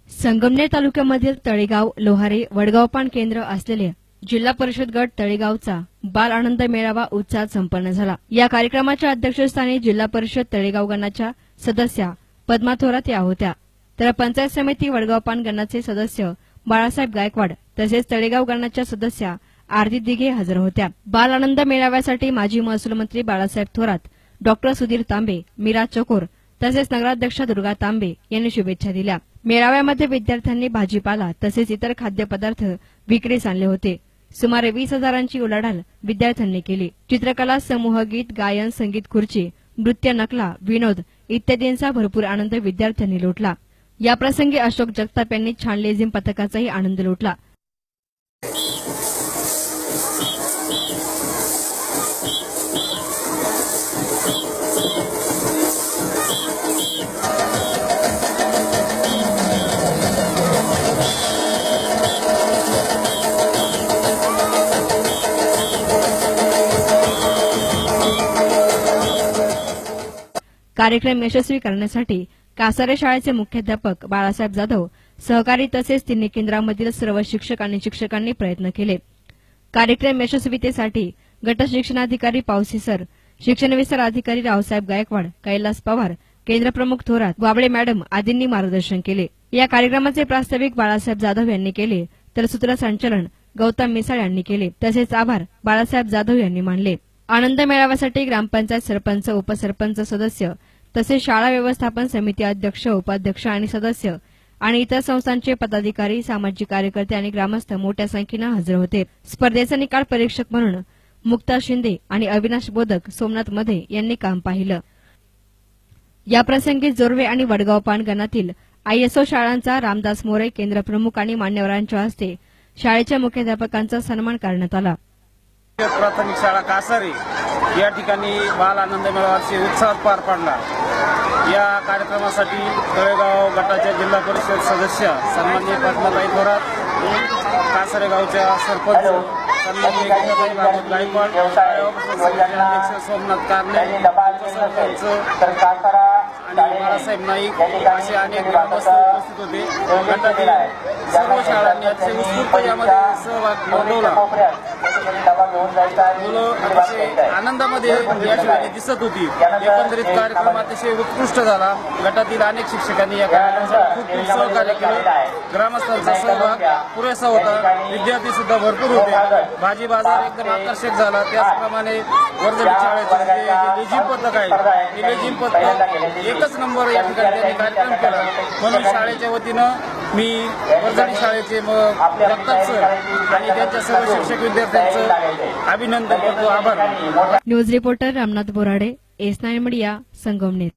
संगमनेर तालुक्यामधील तळेगाव लोहारे वडगावपान केंद्र असलेले जिल्हा परिषद गट तळेगावचा बाल आनंद मेळावा उत्साहात संपन्न झाला। या कार्यक्रमाच्या अध्यक्षस्थानी जिल्हा परिषद तळेगाव गणाच्या सदस्या पद्मा थोरात या होत्या, तर पंचायत समिती वडगावपान गणाचे सदस्य बाळासाहेब गायकवाड तसेच तळेगाव गणाच्या सदस्या आरती दिघे हजर होत्या। बाल आनंद मेळाव्यासाठी माजी महसूल मंत्री बाळासाहेब थोरात, डॉक्टर सुधीर तांबे, मीरा चकोर तसेच नगराध्यक्षा दुर्गा तांबे यांनी शुभेच्छा दिल्या। मेळाव्यामध्ये विद्यार्थ्यांनी भाजीपाला तसेच इतर खाद्यपदार्थ विक्रीस आणले होते। सुमारे 20,000ची उलाढाल विद्यार्थ्यांनी केली। चित्रकला, समूह गीत, गायन, संगीत खुर्ची, नृत्य, नकला, विनोद इत्यादींचा भरपूर आनंद विद्यार्थ्यांनी लुटला। याप्रसंगी अशोक जगताप यांनी छान लेझिम पथकाचाही आनंद लुटला। कार्यक्रम यशस्वी करण्यासाठी कासारे शाळेचे मुख्याध्यापक बाळासाहेब जाधव, सहकारी तसेच तिन्ही केंद्रामधील सर्व शिक्षक आणि शिक्षकांनी प्रयत्न केले। कार्यक्रम यशस्वीतेसाठी गट शिक्षणाधिकारी पावसी सर, शिक्षण विस्तार अधिकारी रावसाहेब गायकवाड, कैलास पवार, केंद्रप्रमुख थोरात, वाबळे मॅडम आदींनी मार्गदर्शन केले। या कार्यक्रमाचे प्रास्ताविक बाळासाहेब जाधव यांनी केले, तर सूत्रसंचालन गौतम मिसाळ यांनी केले। तसेच आभार बाळासाहेब जाधव यांनी मानले। आनंद मेळाव्यासाठी ग्रामपंचायत सरपंच, उपसरपंच, सदस्य तसेच शाळा व्यवस्थापन समिती अध्यक्ष, उपाध्यक्ष आणि सदस्य आणि इतर संस्थांचे पदाधिकारी, सामाजिक कार्यकर्ते आणि ग्रामस्थ मोठ्या संख्येने हजर होते। स्पर्धेचा निकाल परीक्षक म्हणून मुक्ता शिंदे आणि अविनाश बोधक, सोमनाथ मध्ये यांनी काम पाहिलं। याप्रसंगी जोर्वे आणि वडगावपान गणातील ISO शाळांचा रामदास मोरे, केंद्रप्रमुख आणि मान्यवरांच्या हस्ते शाळेच्या मुख्याध्यापकांचा सन्मान करण्यात आला। प्राथमिक शाळा कासारे या ठिकाणी बाल आनंद मेळाव्याचे उत्साहात पार पडला। या कार्यक्रमासाठी तळेगाव गटाच्या जिल्हा परिषद सदस्य सन्माननीय पद्माताई थोरात, कासारे गावच्या सरपंच सन्माननीय गीताताई गायकवाड, अध्यक्ष सोमनाथ कारणे, उपसरपंच आणि बाळासाहेब नाईक असे अनेक ग्रामस्थ उपस्थित होते। गटातील सर्व शाळांनी अतिशय उत्स्फूर्त यामध्ये सहभाग नोंदवला। मुलं अतिशय आनंदामध्ये या ठिकाणी दिसत होती। एकंदरीत कार्यक्रम अतिशय उत्कृष्ट झाला। गटातील अनेक शिक्षकांनी या कार्यक्रमासाठी खूप सहकार्य केलं। ग्रामस्थांचा सहभाग पुरेसा होता, विद्यार्थी सुद्धा भरपूर होते। भाजी बाजार एकदम आकर्षक झाला। त्याचप्रमाणे वर्धनी शाळेचे जे लेझिम पथक आहे, ते लेझिम पथक एकच नंबर या ठिकाणी त्यांनी कार्यक्रम केला। म्हणून शाळेच्या वतीनं मी वर्धनी शाळेचे जगताप सर आणि त्यांच्या सर्व शिक्षक विद्यार्थ्यांचं अभिनंदन करतो, आभार। News reporter Ramnath Borade, S9 media, Sangamner.